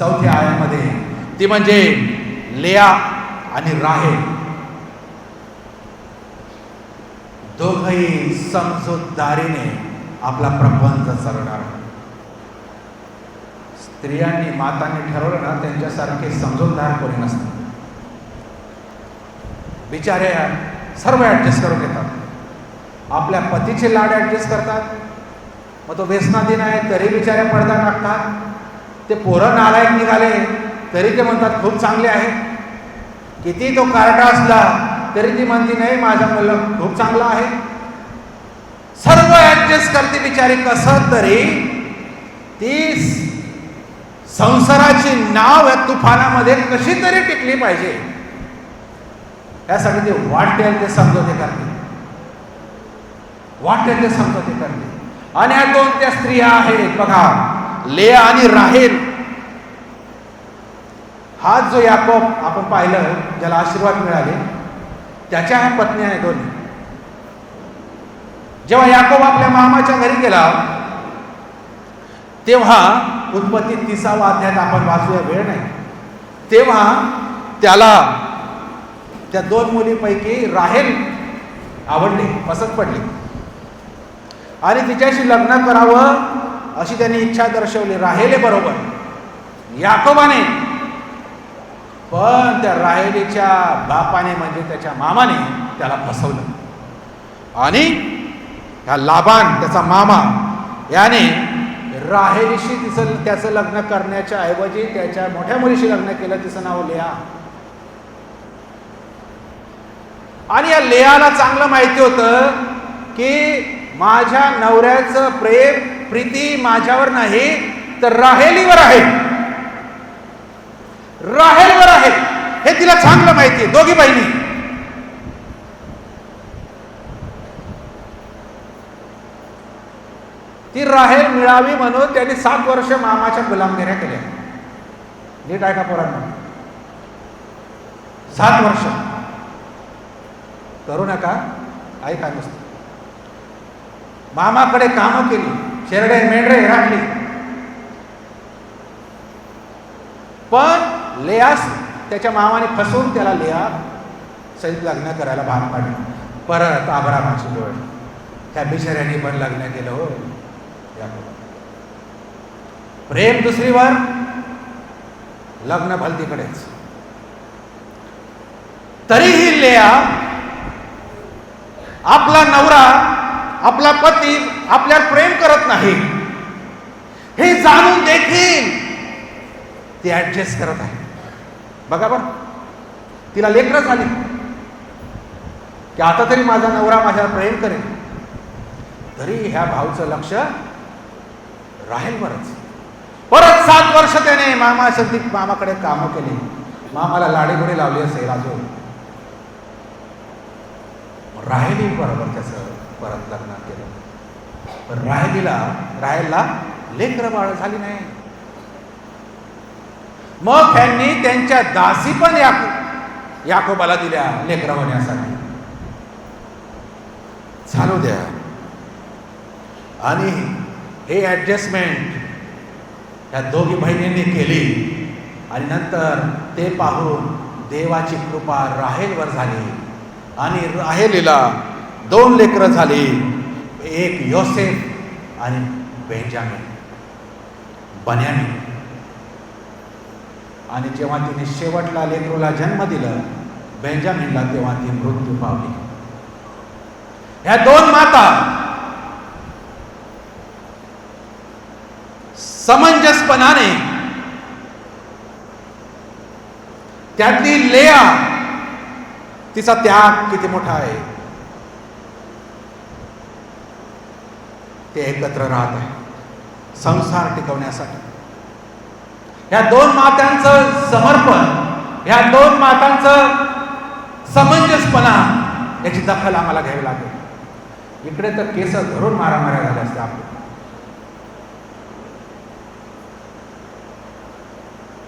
चौथ्या आयामध्ये, ती म्हणजे लेया आणि राहेल. दोघंही समजूतदारीने आपला प्रपंच चालवणार. स्त्रियांनी, मातांनी ठरवलं ना, त्यांच्यासारखे समजूतदार कोणी नसतं. बिचारे सर्व ॲडजस्ट करून घेतात. आपल्या पतीचे लाड ॲडजस्ट करतात, मग तो व्यसनाधीन आहे तरी बिचाऱ्या पडदा टाकतात. ते पोरं नालायक निघाले तरी ते म्हणतात खूप चांगले आहे. किती तो कारटा असला तरी ती म्हणती नाही, माझा मुलगा खूप चांगला आहे. सर्व ॲडजस्ट करते बिचारी. कसं तरी ती संसाराची नाव या तुफानामध्ये कशी तरी टिकली पाहिजे, यासाठी ते वाटेल ते समजवते करते, वाटेल ते समजवते करते. आणि या दोन त्या स्त्रिया आहेत बघा, लेया आणि राहेल. हा जो याकोब आपण पाहिलं, ज्याला आशीर्वाद मिळाले, त्याच्या ह्या पत्नी आहेत दोन्ही. जेव्हा याकोब आपल्या मामाच्या घरी गेला तेव्हा, उत्पत्ती 30वा अध्यायात आपण वाचूया, वेळ नाही, तेव्हा त्याला त्या दोन मुलीपैकी राहेल आवडली, पसंत पडली आणि तिच्याशी लग्न करावं अशी त्यांनी इच्छा दर्शवली. राहेले बरोबर याकोबाने. पण त्या राहेलीच्या बापाने म्हणजे त्याच्या मामाने त्याला फसवलं आणि ह्या लाबान, त्याचा मामा, याने राहेलीशी त्याचं लग्न करण्याच्या ऐवजी त्याच्या मोठ्या मुलीशी लग्न केलं. तिचं नाव लेया. आणि या लेयाला चांगलं माहिती होतं की माझ्या नवऱ्याचं प्रेम, प्रीती माझ्यावर नाही तर राहेलीवर आहे, राहेलवर आहे, हे तिला चांगलं माहिती आहे. दोघी बहिणी. ती राहेल मिळावी म्हणून त्यांनी 7 वर्ष मामाच्या गुलामगिऱ्या केल्या. नीट आहे का पोरांना? 7 वर्ष. करू नका, ऐका नुसतं. मामाकडे कामं केली, शेरडे मेंढरे राखली. पण लेयास त्याच्या मामाने फसवून त्याला लेया सहित लग्न करायला भाग पाडलं. परत अब्रामाची वेळ, त्या बिचाऱ्यांनी पण लग्न केलं. हो, प्रेम दुसरीवर, लग्न भलतीकडेच. तरीही लेया आपला नवरा, आपला पती आपल्यावर प्रेम करत नाही हे जाणून देखील ती ऍडजस्ट करत आहे. बघा बरं, तिला लेकरं झाली की आता तरी माझा नवरा माझ्यावर प्रेम करेल, तरी ह्या भाऊचं लक्ष राहेलवरच. परत 7 वर्ष त्याने मामाकडे कामं केली, मामाला लाडीगुडी लावली असेल अजून. राहेली बरोबर त्याचं परत लग्न केलं. पण राहेलला लेकरं बाळ झाली नाही. मग त्यांनी त्यांच्या दासी पण याकोबाला दिल्या लेकरं होण्यासाठी. चालू द्या. आणि हे ॲडजस्टमेंट ह्या दोघी बहिणींनी केली आणि नंतर ते पाहून देवाची कृपा राहेलवर झाली आणि राहेलीला 2 लेकरं झाली, एक योसेफ आणि बन्यामीन. आणि जेव्हा तिने शेवटला लेकरूला जन्म दिलं, बेंजामिनला, तेव्हा ती मृत्यू पावली. ह्या 2 माता समंजसपणाने, त्यातली लेया, तिचा त्याग किती मोठा आहे. ते एकत्र राहत आहे संसार टिकवण्यासाठी. ह्या 2 मातांचं समर्पण, ह्या 2 मातांचं समंजसपणा, याची दखल आम्हाला घ्यावी लागेल. इकडे तर केस धरून मारामाऱ्या झाल्या असत्या आपल्या.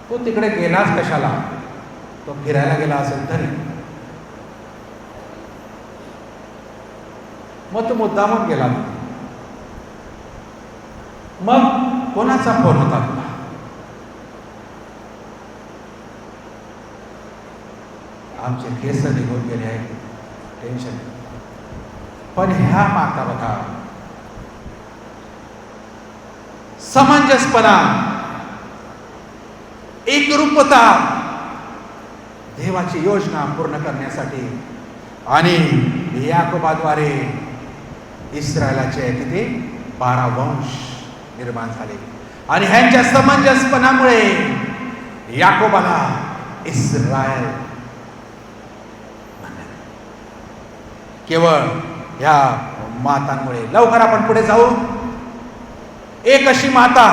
तो तिकडे गेलाच कशाला? तो फिरायला गेला असेल तरी. मग तो मुद्दामून गेला. मग कोणाचा फोन होता तुला? आमचे केस निघून गेले आहेत, टेन्शन. पण ह्या माता बघा, समंजसपणा, एकरूपता, देवाची योजना पूर्ण करण्यासाठी आणि याकोबाद्वारे इस्रायलाचे किती 12 वंश निर्माण झाले आणि ह्यांच्या समंजसपणामुळे याकोबाला इस्रायल म्हणले. केवळ ह्या मातांमुळे. लवकर आपण पुढे जाऊ. एक अशी माता